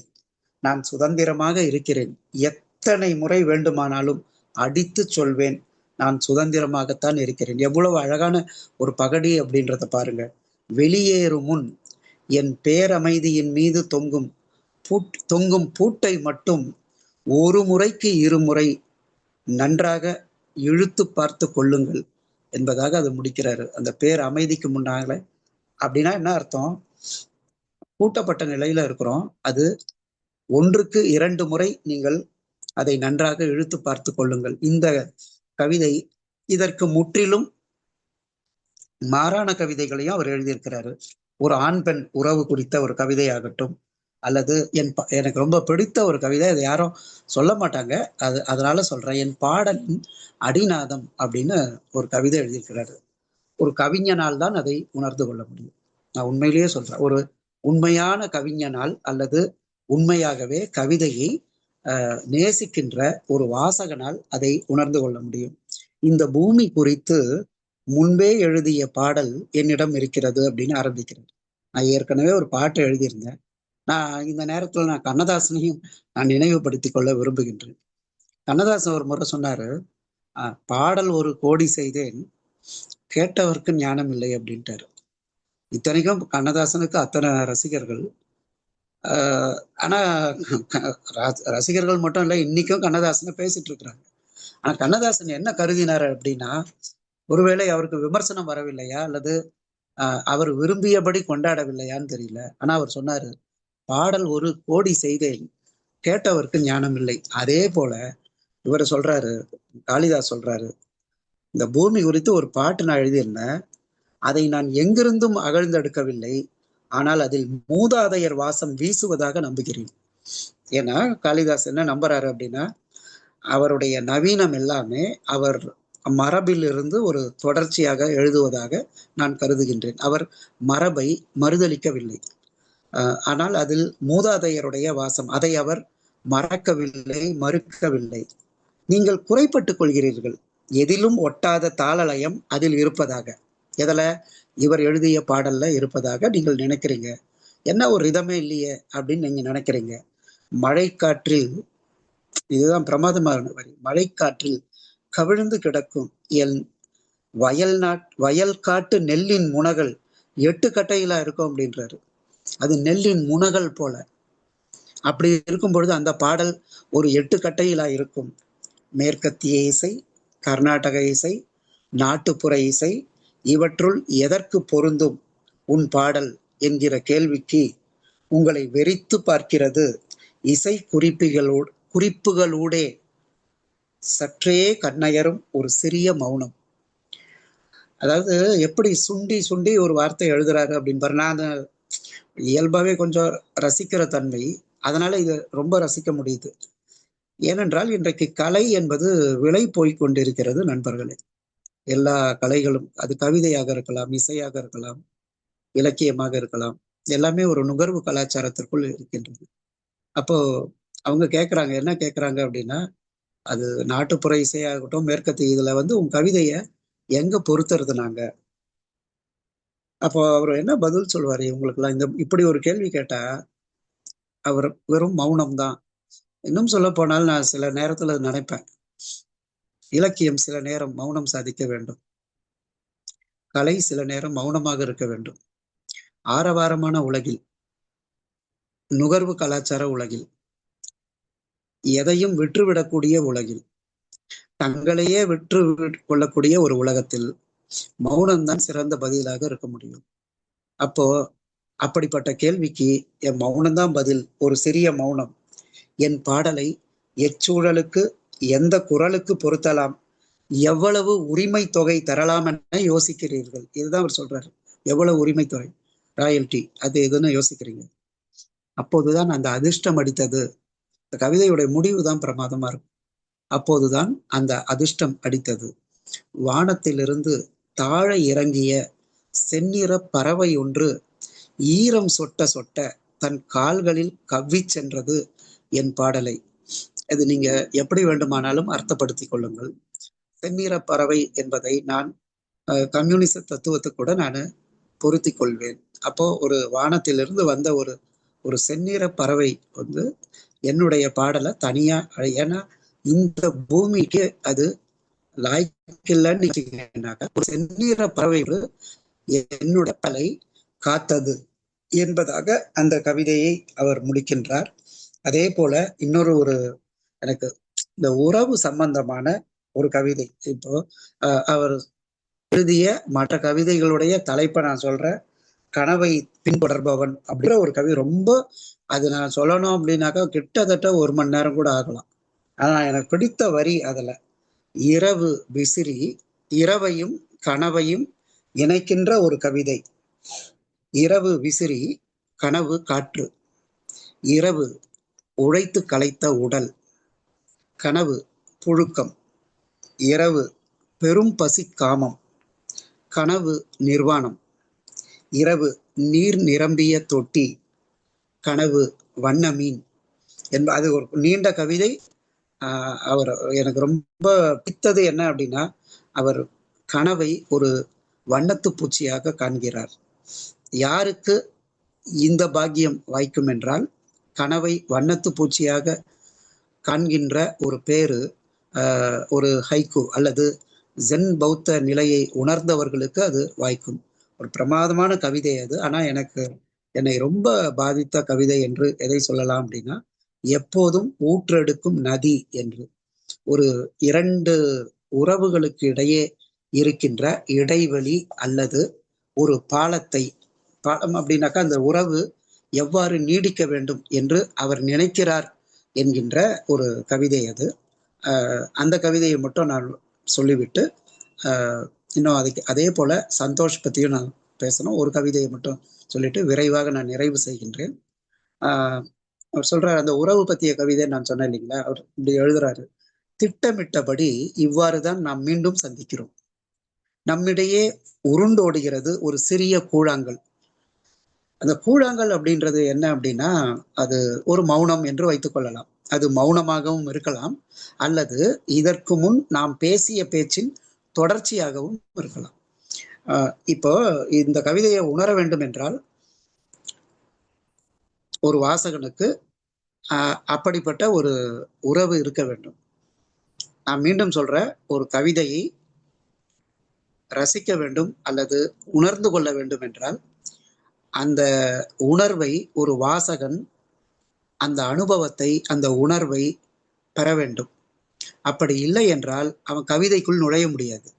நான் சுதந்திரமாக இருக்கிறேன். எத்தனை முறை வேண்டுமானாலும் அடித்து சொல்வேன், நான் சுதந்திரமாகத்தான் இருக்கிறேன். எவ்வளவு அழகான ஒரு பகடி அப்படின்றத பாருங்க. வெளியேறும் முன் என் பேரமைதியின் மீது தொங்கும் பூட்டை மட்டும் ஒரு முறைக்கு இருமுறை நன்றாக இழுத்து பார்த்து கொள்ளுங்கள் என்பதாக அது முடிக்கிறாரு. அந்த பேர் அமைதிக்கு முன்னால அப்படின்னா என்ன அர்த்தம்? பூட்டப்பட்ட நிலையில இருக்கிறோம். அது 1க்கு 2 முறை நீங்கள் அதை நன்றாக இழுத்து பார்த்து கொள்ளுங்கள். இந்த கவிதை இதற்கு முற்றிலும் மாறான கவிதைகளையும் அவர் எழுதியிருக்கிறாரு. ஒரு ஆண் பெண் உறவு குறித்த ஒரு கவிதையாகட்டும், அல்லது எனக்கு ரொம்ப பிடித்த ஒரு கவிதை, அதை யாரும் சொல்ல மாட்டாங்க, அதனால சொல்றேன். என் பாடலின் அடிநாதம் அப்படின்னு ஒரு கவிதை எழுதியிருக்கிறாரு. ஒரு கவிஞனால் தான் அதை உணர்ந்து கொள்ள முடியும். நான் உண்மையிலேயே சொல்றேன். ஒரு உண்மையான கவிஞனால் அல்லது உண்மையாகவே கவிதையை நேசிக்கின்ற ஒரு வாசகனால் அதை உணர்ந்து கொள்ள முடியும். இந்த பூமி குறித்து முன்பே எழுதிய பாடல் என்னிடம் இருக்கிறது அப்படின்னு ஆரம்பிக்கிறேன். நான் ஏற்கனவே ஒரு பாட்டு எழுதியிருந்தேன். நான் இந்த நேரத்துல நான் கண்ணதாசனையும் நான் நினைவுபடுத்திக் கொள்ள விரும்புகின்றேன். கண்ணதாசன் ஒரு முறை சொன்னாரு, பாடல் 1 கோடி செய்தேன், கேட்டவர்க்கு ஞானம் இல்லை அப்படின்ட்டாரு. இத்தனைக்கும் கண்ணதாசனுக்கு அத்தனை ரசிகர்கள். ஆனா ரசிகர்கள் மட்டும் இல்லை, இன்னைக்கும் கண்ணதாசனை பேசிட்டு இருக்கிறாங்க. ஆனா கண்ணதாசன் என்ன கருதினார் அப்படின்னா, ஒருவேளை அவருக்கு விமர்சனம் வரவில்லையா அல்லது அவர் விரும்பியபடி கொண்டாடவில்லையான்னு தெரியல. ஆனா அவர் சொன்னாரு, பாடல் 1 கோடி செய்தேன், கேட்டவருக்கு ஞானம் இல்லை. அதே போல இவர் சொல்றாரு, காளிதாஸ் சொல்றாரு, இந்த பூமி குறித்து ஒரு பாட்டு நான் எழுதியிருந்தேன், அதை நான் எங்கிருந்தும் அகழ்ந்தெடுக்கவில்லை, ஆனால் அதில் மூதாதையர் வாசம் வீசுவதாக நம்புகிறேன். ஏன்னா காளிதாஸ் என்ன நம்புறாரு அப்படின்னா, அவருடைய நவீனம் எல்லாமே அவர் மரபில் இருந்து ஒரு தொடர்ச்சியாக எழுதுவதாக நான் கருதுகின்றேன். அவர் மரபை மறுதளிக்கவில்லை. ஆனால் அதில் மூதாதையருடைய வாசம், அதை அவர் மறக்கவில்லை, மறுக்கவில்லை. நீங்கள் குறைப்பட்டுக் கொள்கிறீர்கள். எதிலும் ஒட்டாத தாளலயம் அதில் இருப்பதாக. எதில்? இவர் எழுதிய பாடல்ல இருப்பதாக நீங்கள் நினைக்கிறீங்க. என்ன ஒரு ரிதமே இல்லையே அப்படின்னு நீங்க நினைக்கிறீங்க. மழைக்காற்றில் இதுதான் பிரமாதமான வரி. மழைக்காற்றில் கவிழ்ந்து கிடக்கும் என் வயல் காட்டு நெல்லின் முனகள் 8 கட்டைகளா இருக்கும் அப்படின்றாரு. அது நெல்லின் முனகள் போல. அப்படி இருக்கும் பொழுது அந்த பாடல் ஒரு 8 கட்டைகளா இருக்கும். மேற்கத்திய இசை, கர்நாடக இசை, நாட்டுப்புற இசை, இவற்றுள் எதற்கு பொருந்தும் உன் பாடல் என்கிற கேள்விக்கு உங்களை வெறித்து பார்க்கிறது இசை குறிப்புகளூடே சற்றே கண்ணயரும் ஒரு சிறிய மௌனம். அதாவது எப்படி சுண்டி சுண்டி ஒரு வார்த்தை எழுதுறாரு அப்படின்னு பாரு. நான் இயல்பாவே கொஞ்சம் ரசிக்கிற தன்மை, அதனால இதை ரொம்ப ரசிக்க முடியுது. ஏனென்றால் இன்றைக்கு கலை என்பது விலை போய் கொண்டிருக்கிறது நண்பர்களே. எல்லா கலைகளும், அது கவிதையாக இருக்கலாம், இசையாக இருக்கலாம், இலக்கியமாக இருக்கலாம், எல்லாமே ஒரு நுகர்வு கலாச்சாரத்திற்குள் இருக்கின்றது. அப்போ அவங்க கேட்கறாங்க, என்ன கேட்கறாங்க அப்படின்னா, அது நாட்டுப்புற இசையாகட்டும், மேற்கத்திய இதுல உன் கவிதைய எங்க பொறுத்துறது நாங்க? அப்போ அவர் என்ன பதில் சொல்லுவாரு இவங்களுக்கெல்லாம்? இப்படி ஒரு கேள்வி கேட்டா அவர் வெறும் மௌனம் தான். இன்னும் சொல்ல போனால் நான் சில நேரத்துல நினைப்பேன், இலக்கியம் சில நேரம் மௌனம் சாதிக்க வேண்டும், கலை சில நேரம் மௌனமாக இருக்க வேண்டும். ஆரவாரமான உலகில், நுகர்வு கலாச்சார உலகில், எதையும் விற்றுவிடக்கூடிய உலகில், தங்களையே விற்று கொள்ளக்கூடிய ஒரு உலகத்தில் மௌனம்தான் சிறந்த பதிலாக இருக்க முடியும். அப்போ அப்படிப்பட்ட கேள்விக்கு என் மௌனம்தான் பதில், ஒரு சிறிய மௌனம். என் பாடலை எச்சூழலுக்கு, எந்த குரலுக்கு பொருத்தலாம், எவ்வளவு உரிமை தொகை தரலாம் என யோசிக்கிறீர்கள்? இதுதான் அவர் சொல்றாரு. எவ்வளவு உரிமை தொகை, ராயல்டி, அது எதுன்னு யோசிக்கிறீங்க? அப்போதுதான் அந்த அதிர்ஷ்டம் அடித்தது. இந்த கவிதையுடைய முடிவு தான் பிரமாதமா இருக்கும். அப்போதுதான் அந்த அதிர்ஷ்டம் அடித்தது. வானத்திலிருந்து தாழ இறங்கிய செந்நிற பறவை ஒன்று ஈரம் சொட்ட சொட்ட தன் கால்களில் கவ்வி சென்றது என் பாடலை. அது நீங்க எப்படி வேண்டுமானாலும் அர்த்தப்படுத்திக் கொள்ளுங்கள். செந்நிற பறவை என்பதை நான் கம்யூனிச தத்துவத்துக்கு கூட நான் பொருத்தி கொள்வேன். அப்போ ஒரு வானத்திலிருந்து வந்த ஒரு ஒரு செந்நிற பறவை என்னுடைய பாடலை தனியா, ஏன்னா இந்த பூமிக்கு அது லாய்க்கில்லன்னு நினைச்சீங்கன்னாக்கா, ஒரு செந்நிற பறவை என்னுடைய பலை காத்தது என்பதாக அந்த கவிதையை அவர் முடிக்கின்றார். அதே போல இன்னொரு எனக்கு இந்த உறவு சம்பந்தமான ஒரு கவிதை, இப்போ அவர் எழுதிய மற்ற கவிதைகளுடைய தலைப்பை நான் சொல்றேன். கனவை பின்தொடர்பவன் அப்படின்ற ஒரு கவிதை. ரொம்ப அது நான் சொல்லணும் அப்படின்னாக்கா கிட்டத்தட்ட 1 மணி நேரம் கூட ஆகலாம். ஆனா எனக்கு பிடித்த வரி அதுல, இரவு விசிறி இரவையும் கனவையும் இணைக்கின்ற ஒரு கவிதை. இரவு விசிறி, கனவு காற்று, இரவு உழைத்து களைத்த உடல், கனவு புழுக்கம், இரவு பெரும் பசி காமம், கனவு நிர்வாணம், இரவு நீர் நிரம்பிய தொட்டி, கனவு வண்ண மீன் என்ப. அது ஒரு நீண்ட கவிதை. அவர் எனக்கு ரொம்ப பிடித்தது என்ன அப்படின்னா, அவர் கனவை ஒரு வண்ணத்து பூச்சியாக காண்கிறார். யாருக்கு இந்த பாக்கியம் வாய்க்கும் என்றால், கனவை வண்ணத்து பூச்சியாக காண்கின்ற ஒரு பேரு ஒரு ஹைக்கு அல்லது ஜென் பௌத்த நிலையை உணர்ந்தவர்களுக்கு அது வாய்க்கும். ஒரு பிரமாதமான கவிதை அது. ஆனா என்னை ரொம்ப பாதித்த கவிதை என்று எதை சொல்லலாம் அப்படின்னா, எப்போதும் ஊற்றெடுக்கும் நதி என்று. ஒரு 2 உறவுகளுக்கு இடையே இருக்கின்ற இடைவெளி அல்லது ஒரு பாலம் அப்படின்னாக்கா அந்த உறவு எவ்வாறு நீடிக்க வேண்டும் என்று அவர் நினைக்கிறார் என்கின்ற ஒரு கவிதை அது. அந்த கவிதையை மட்டும் நான் சொல்லிவிட்டு, இன்னும் அதே போல சந்தோஷ் பத்தியும் நான் பேசணும். ஒரு கவிதையை மட்டும் சொல்லிட்டு விரைவாக நான் நிறைவு செய்கின்றேன். அவர் சொல்றாரு, அந்த உறவு பற்றிய கவிதை நான் சொன்னேன் இல்லைங்களா, அவர் இப்படி எழுதுறாரு. திட்டமிட்டபடி இவ்வாறுதான் நாம் மீண்டும் சந்திக்கிறோம். நம்மிடையே உருண்டோடுகிறது ஒரு சிறிய கூழாங்கல். அந்த கூழாங்கல் அப்படின்றது என்ன அப்படின்னா, அது ஒரு மௌனம் என்று வைத்துக் கொள்ளலாம். அது மௌனமாகவும் இருக்கலாம், அல்லது இதற்கு முன் நாம் பேசிய பேச்சின் தொடர்ச்சியாகவும் இருக்கலாம். இப்போ இந்த கவிதையை உணர வேண்டும் என்றால், ஒரு வாசகனுக்கு அப்படிப்பட்ட ஒரு உறவு இருக்க வேண்டும். நான் மீண்டும் சொல்றேன், ஒரு கவிதையை ரசிக்க வேண்டும் அல்லது உணர்ந்து கொள்ள வேண்டும் என்றால் அந்த உணர்வை ஒரு வாசகன் அந்த அனுபவத்தை அந்த உணர்வை பெற வேண்டும். அப்படி இல்லை என்றால் அவன் கவிதைக்குள் நுழைய முடியாது.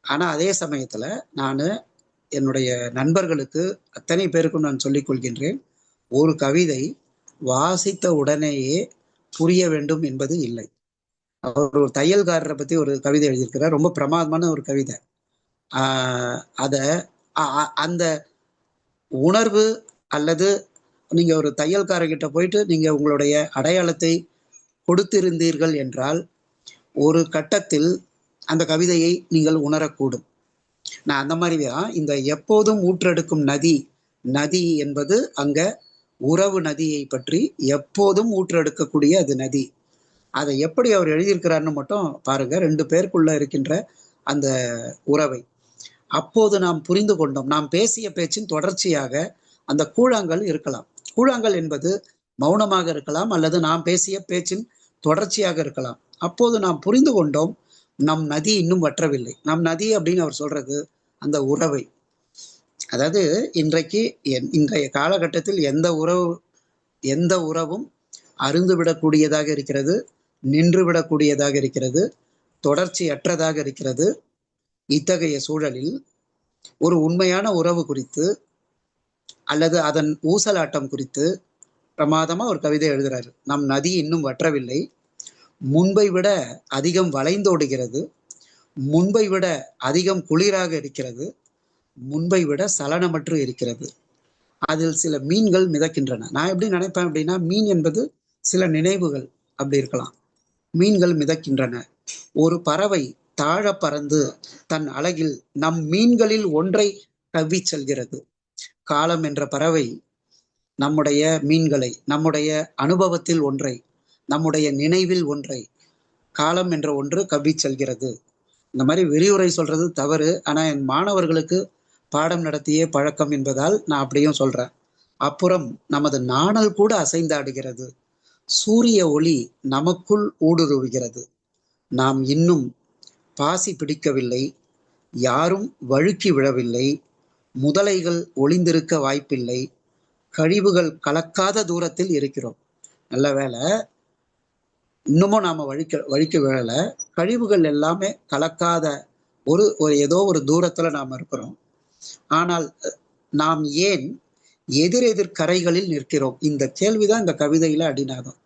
ஆனா அதே சமயத்துல நான் என்னுடைய நண்பர்களுக்கு அத்தனை பேருக்கும் நான் சொல்லிக் கொள்கின்றேன், ஒரு கவிதை வாசித்த உடனேயே புரிய வேண்டும் என்பது இல்லை. அவர் ஒரு தையல்காரரை பத்தி ஒரு கவிதை எழுதியிருக்கிறார், ரொம்ப பிரமாதமான ஒரு கவிதை. அத அந்த உணர்வு அல்லது நீங்க ஒரு தையல்காரர்கிட்ட போயிட்டு நீங்க உங்களுடைய அடையாளத்தை கொடுத்திருந்தீர்கள் என்றால் ஒரு கட்டத்தில் அந்த கவிதையை நீங்கள் உணரக்கூடும். நான் அந்த மாதிரிதான் இந்த எப்போதும் ஊற்றெடுக்கும் நதி, நதி என்பது அங்க உறவு நதியை பற்றி எப்போதும் ஊற்றெடுக்கக்கூடிய அது நதி. அதை எப்படி அவர் எழுதியிருக்கிறார்னு மட்டும் பாருங்க, 2 பேருக்குள்ள இருக்கின்ற அந்த உறவை. அப்போது நாம் புரிந்து கொண்டோம், நாம் பேசிய பேச்சின் தொடர்ச்சியாக அந்த கூழாங்கல் இருக்கலாம். கூழாங்கல் என்பது மௌனமாக இருக்கலாம் அல்லது நாம் பேசிய பேச்சின் தொடர்ச்சியாக இருக்கலாம். அப்போது நாம் புரிந்து கொண்டோம், நம் நதி இன்னும் வற்றவில்லை. நம் நதி அப்படின்னு அவர் சொல்றது அந்த உறவை. அதாவது இன்றைய காலகட்டத்தில் எந்த உறவும் அருந்துவிடக்கூடியதாக இருக்கிறது, நின்றுவிடக்கூடியதாக இருக்கிறது, தொடர்ச்சியற்றதாக இருக்கிறது. இத்தகைய சூழலில் ஒரு உண்மையான உறவு குறித்து அல்லது அதன் ஊசலாட்டம் குறித்து பிரமாதமா ஒரு கவிதை எழுதுறாரு. நம் நதி இன்னும் வற்றவில்லை, முன்பை விட அதிகம் வளைந்தோடுகிறது, முன்பை விட அதிகம் குளிராக இருக்கிறது, முன்பை விட சலனமற்று இருக்கிறது, அதில் சில மீன்கள் மிதக்கின்றன. நான் எப்படி நினைப்பேன் அப்படின்னா, மீன் என்பது சில நினைவுகள் அப்படி இருக்கலாம். மீன்கள் மிதக்கின்றன. ஒரு பறவை தாழ பறந்து தன் அழகில் நம் மீன்களில் ஒன்றை கவ்வி செல்கிறது. காலம் என்ற பறவை நம்முடைய மீன்களை, நம்முடைய அனுபவத்தில் ஒன்றை, நம்முடைய நினைவில் ஒன்றை, காலம் என்ற ஒன்று கவ்வி செல்கிறது. இந்த மாதிரி விரிவுரை சொல்றது தவறு. ஆனா என் மாணவர்களுக்கு பாடம் நடத்திய பழக்கம் என்பதால் நான் அப்படியும் சொல்றேன். அப்புறம் நமது நாணல் கூட அசைந்தாடுகிறது, சூரிய ஒளி நமக்குள் ஊடுருவுகிறது, நாம் இன்னும் பாசி பிடிக்கவில்லை, யாரும் வழுக்கி விழவில்லை, முதலைகள் ஒளிந்திருக்க வாய்ப்பில்லை, கழிவுகள் கலக்காத தூரத்தில் இருக்கிறோம். நல்ல வேளை இன்னமும் நாம வழிக்க விழல, கழிவுகள் எல்லாமே கலக்காத ஒரு ஏதோ ஒரு தூரத்துல நாம இருக்கிறோம். ஆனால் நாம் ஏன் எதிரெதிர் கரைகளில் நிற்கிறோம்? இந்த கேள்விதான் இந்த கவிதையில அடிநாதம்.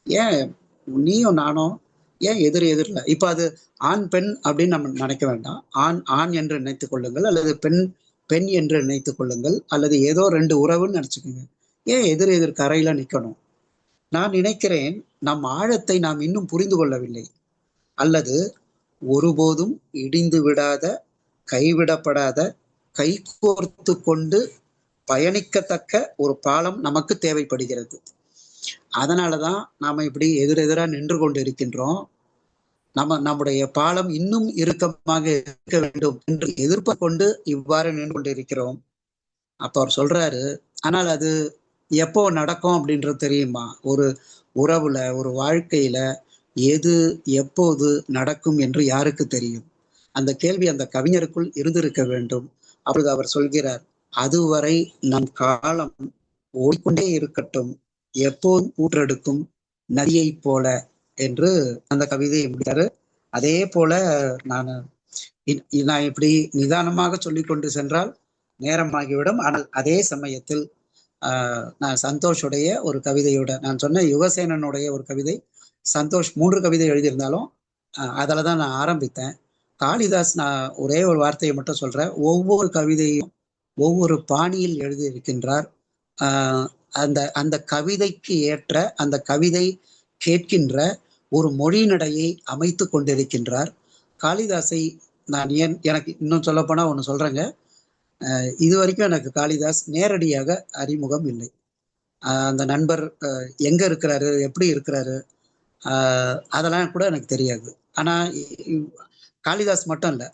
ஏன் நீயும் நானும் ஏன் எதிர்ல? இப்ப அது ஆண் பெண் அப்படின்னு நம்ம நினைக்க வேண்டாம். ஆண் ஆண் என்று நினைத்துக் கொள்ளுங்கள், அல்லது பெண் பெண் என்று நினைத்துக் கொள்ளுங்கள், அல்லது ஏதோ 2 உறவுன்னு நினைச்சுக்கோங்க. ஏன் எதிர் கரையில நிக்கணும்? நான் நினைக்கிறேன், நம் ஆழத்தை நாம் இன்னும் புரிந்து கொள்ளவில்லை, அல்லது ஒருபோதும் இடிந்து விடாத, கைவிடப்படாத, கைகோர்த்து கொண்டு பயணிக்கத்தக்க ஒரு பாலம் நமக்கு தேவைப்படுகிறது. அதனாலதான் நாம இப்படி எதிரெதிரா நின்று கொண்டு இருக்கின்றோம். நம்முடைய பாலம் இன்னும் இறுக்கமாக இருக்க வேண்டும் என்று எதிர்ப்பு கொண்டு இவ்வாறு நின்று கொண்டு இருக்கிறோம். அப்ப அவர் சொல்றாரு, ஆனால் அது எப்போ நடக்கும் அப்படின்றது தெரியுமா? ஒரு உறவுல, ஒரு வாழ்க்கையில எது எப்போது நடக்கும் என்று யாருக்கு தெரியும்? அந்த கேள்வி அந்த கவிஞருக்குள் இருந்திருக்க வேண்டும். அப்பொழுது அவர் சொல்கிறார், அதுவரை நம் காலம் ஓடிக்கொண்டே இருக்கட்டும், எப்போதும் ஊற்றெடுக்கும் நதியை போல என்று அந்த கவிதையை முடித்தாரு. அதே போல நான் இப்படி நிதானமாக சொல்லிக் கொண்டு சென்றால் நேரமாகிவிடும். ஆனால் அதே சமயத்தில் நான் சந்தோஷுடைய ஒரு கவிதையோட, நான் சொன்ன யுகசேனனுடைய ஒரு கவிதை, சந்தோஷ் 3 கவிதை எழுதியிருந்தாலும் அதில் தான் நான் ஆரம்பித்தேன். காளிதாஸ், நான் ஒரே ஒரு வார்த்தையை மட்டும் சொல்றேன், ஒவ்வொரு கவிதையும் ஒவ்வொரு பாணியில் எழுதியிருக்கின்றார். அந்த கவிதைக்கு ஏற்ற, அந்த கவிதை கேட்கின்ற ஒரு மொழி நடையை அமைத்து கொண்டிருக்கின்றார். காளிதாஸை நான் எனக்கு இன்னும் சொல்ல போனா ஒன்று சொல்றேங்க, இது வரைக்கும் எனக்கு காளிதாஸ் நேரடியாக அறிமுகம் இல்லை. அந்த நண்பர் எங்க இருக்கிறாரு, எப்படி இருக்கிறாரு, அதெல்லாம் கூட எனக்கு தெரியாது. ஆனா காளிதாஸ் மட்டும் இல்ல,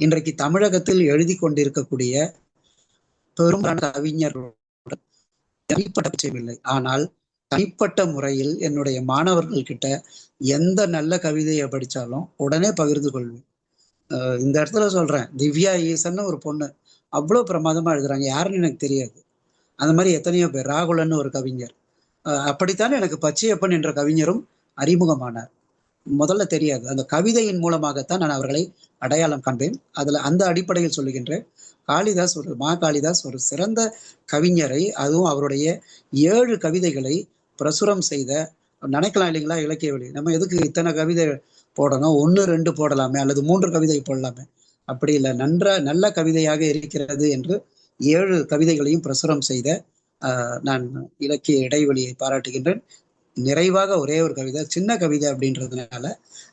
இன்றைக்கு தமிழகத்தில் எழுதி கொண்டிருக்கக்கூடிய பெரும்பாலான கவிஞர்களுடன் தனிப்பட்ட இல்லை, ஆனால் தனிப்பட்ட முறையில் என்னுடைய மாணவர்கள் கிட்ட எந்த நல்ல கவிதையை படித்தாலும் உடனே பகிர்ந்து கொள்வேன். இந்த இடத்துல சொல்றேன், திவ்யா ஈசன்னு ஒரு பொண்ணு அவ்வளோ பிரமாதமா எழுதுறாங்க, யாருன்னு எனக்கு தெரியாது. அந்த மாதிரி எத்தனையோ பேர், ராகுலன்னு ஒரு கவிஞர், அப்படித்தான் எனக்கு பச்சையப்பன் என்ற கவிஞரும் அறிமுகமானார். முதல்ல தெரியாது, அந்த கவிதையின் மூலமாகத்தான் நான் அவர்களை அடையாளம் காண்பேன். அதுல அந்த அடிப்படையில் சொல்லுகின்றேன், காளிதாஸ் காளிதாஸ் ஒரு சிறந்த கவிஞரை, அதுவும் அவருடைய 7 கவிதைகளை பிரசுரம் செய்த, நினைக்கலாம் இல்லைங்களா, இலக்கிய வழி நம்ம எதுக்கு இத்தனை கவிதை போடணும், 1 2 போடலாமே, அல்லது 3 கவிதை போடலாமே. அப்படி இல்லை, நல்ல கவிதையாக இருக்கிறது என்று 7 கவிதைகளையும் பிரசுரம் செய்த நான் இலக்கிய இடைவெளியை பாராட்டுகின்றேன். நிறைவாக ஒரே ஒரு கவிதை, சின்ன கவிதை அப்படின்றதுனால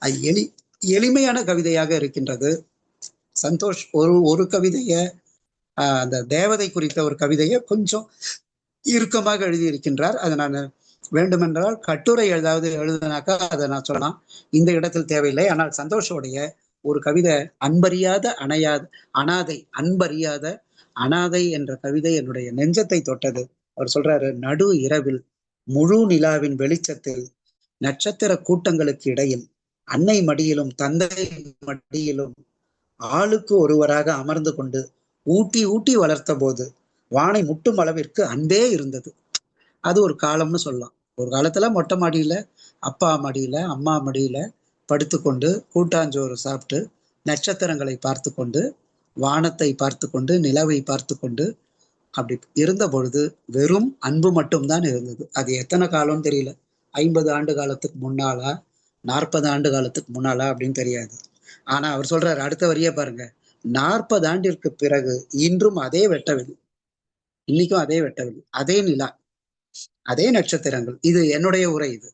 அது எளிமையான கவிதையாக இருக்கின்றது. சந்தோஷ் ஒரு கவிதைய, அந்த தேவதை குறித்த ஒரு கவிதையை கொஞ்சம் இறுக்கமாக எழுதியிருக்கின்றார். அதை நான் வேண்டுமென்றால் கட்டுரை எழுதினாக்கா அதை நான் சொல்லலாம், இந்த இடத்தில் தேவையில்லை. ஆனால் சந்தோஷோடைய ஒரு கவிதை, அன்பறியாத அனாதை என்ற கவிதை என்னுடைய நெஞ்சத்தை தொட்டது. அவர் சொல்றாரு, நடு இரவில் முழு நிலாவின் வெளிச்சத்தில் நட்சத்திர கூட்டங்களுக்கு இடையில் அன்னை மடியிலும் தந்தை மடியிலும் ஆளுக்கு ஒருவராக அமர்ந்து கொண்டு ஊட்டி ஊட்டி வளர்த்த போது வானை முட்டும் அளவிற்கு அன்பே இருந்தது. அது ஒரு காலம்னு சொல்லலாம். ஒரு காலத்துல மொட்டை மாடியில, அப்பா மடியில, அம்மா மடியில படுத்துக்கொண்டு கூட்டாஞ்சோறு சாப்பிட்டு நட்சத்திரங்களை பார்த்து கொண்டு, வானத்தை பார்த்து கொண்டு, நிலவை பார்த்து கொண்டு அப்படி இருந்த பொழுது வெறும் அன்பு மட்டும்தான் இருந்தது. அது எத்தனை காலம்னு தெரியல, 50 ஆண்டு காலத்துக்கு முன்னாலா 40 ஆண்டு காலத்துக்கு முன்னாலா அப்படின்னு தெரியாது. ஆனா அவர் சொல்றாரு, அடுத்த வரியே பாருங்க, 40 ஆண்டிற்கு பிறகு இன்றும் அதே வெட்டவெளி, இன்னைக்கும் அதே வெட்டவெளி, அதே நிலா, அதே நட்சத்திரங்கள். இது என்னுடைய உரை. இது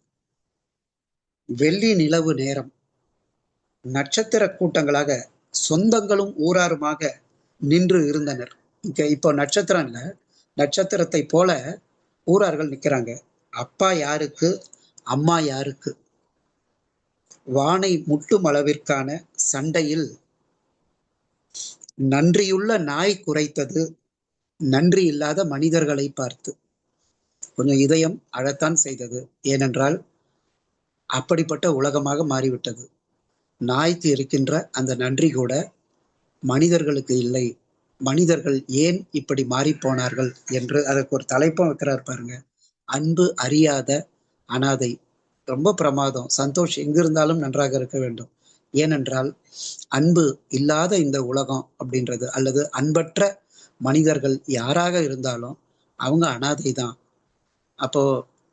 வெள்ளி நிலவு நேரம், நட்சத்திர கூட்டங்களாக சொந்தங்களும் ஊராருமாக நின்று இருந்தனர். இப்போ நட்சத்திரம் இல்ல, நட்சத்திரத்தை போல ஊரார்கள் நிக்கிறாங்க. அப்பா யாருக்கு, அம்மா யாருக்கு? வானை முட்டும் அளவிற்கான சண்டையில் நன்றியுள்ள நாய் குறைத்தது நன்றி இல்லாத மனிதர்களை பார்த்து. கொஞ்சம் இதயம் அழத்தான் செய்தது. ஏனென்றால் அப்படிப்பட்ட உலகமாக மாறிவிட்டது. நாய்க்கு இருக்கின்ற அந்த நன்றி கூட மனிதர்களுக்கு இல்லை. மனிதர்கள் ஏன் இப்படி மாறி போனார்கள் என்று அதற்கு ஒரு தலைப்பும் வைக்கிறார் பாருங்க, அன்பு அறியாத அனாதை. ரொம்ப பிரமாதம். சந்தோஷ் எங்கிருந்தாலும் நன்றாக இருக்க வேண்டும். ஏனென்றால் அன்பு இல்லாத இந்த உலகம் அப்படின்றது, அல்லது அன்பற்ற மனிதர்கள் யாராக இருந்தாலும் அவங்க அனாதை தான். அப்போ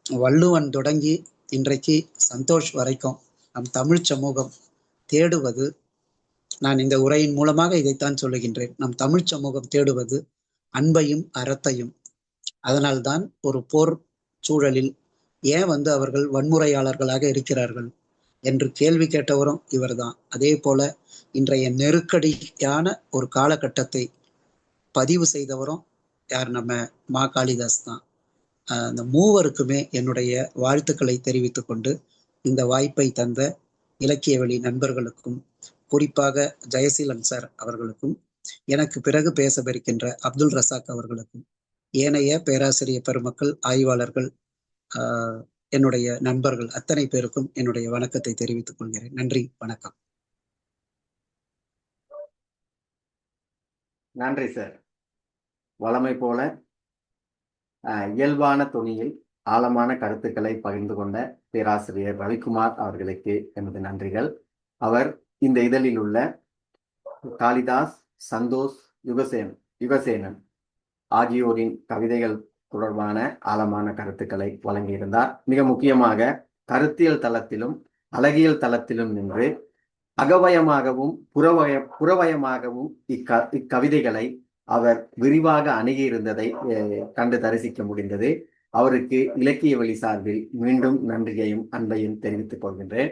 வள்ளுவன் தொடங்கி இன்றைக்கு சந்தோஷ் வரைக்கும் நம் தமிழ் சமூகம் தேடுவது, நான் இந்த உரையின் மூலமாக இதைத்தான் சொல்லுகின்றேன், நம் தமிழ் சமூகம் தேடுவது அன்பையும் அறத்தையும். அதனால்தான் ஒரு போர் சூழலில் ஏன் அவர்கள் வன்முறையாளர்களாக இருக்கிறார்கள் என்று கேள்வி கேட்டவரும் இவர்தான். அதே போல இன்றைய நெருக்கடியான ஒரு காலகட்டத்தை பதிவு செய்தவரும் யார், நம்ம காளிதாஸ் தான். அந்த மூவருக்குமே என்னுடைய வாழ்த்துக்களை தெரிவித்துக் கொண்டு, இந்த வாய்ப்பை தந்த இலக்கிய வழி நண்பர்களுக்கும், குறிப்பாக ஜெயசீலன் சார் அவர்களுக்கும், எனக்கு பிறகு பேசவிருக்கின்ற அப்துல் ரசாக் அவர்களுக்கும், ஏனைய பேராசிரியர் பெருமக்கள், ஆய்வாளர்கள், என்னுடைய நண்பர்கள் அத்தனை பேருக்கும் என்னுடைய வணக்கத்தை தெரிவித்துக் கொள்கிறேன். நன்றி, வணக்கம். நன்றி சார். வழமை போல இயல்பான துணியில் ஆழமான கருத்துக்களை பகிர்ந்து கொண்ட பேராசிரியர் ரவிக்குமார் அவர்களுக்கு எனது நன்றிகள். அவர் இந்த இதழில் உள்ள காளிதாஸ், சந்தோஷ், யுகசேனன் ஆகியோரின் கவிதைகள் தொடர்பான ஆழமான கருத்துக்களை வழங்கியிருந்தார். மிக முக்கியமாக கருத்தியல் தளத்திலும் அழகியல் தளத்திலும் நின்று அகவயமாகவும் புறவயமாகவும் இக்கவிதைகளை அவர் விரிவாக அணுகியிருந்ததை கண்டு தரிசிக்க முடிந்தது. அவருக்கு இலக்கிய வழி சார்பில் மீண்டும் நன்றியையும் அன்பையும் தெரிவித்துக் கொள்கின்றேன்.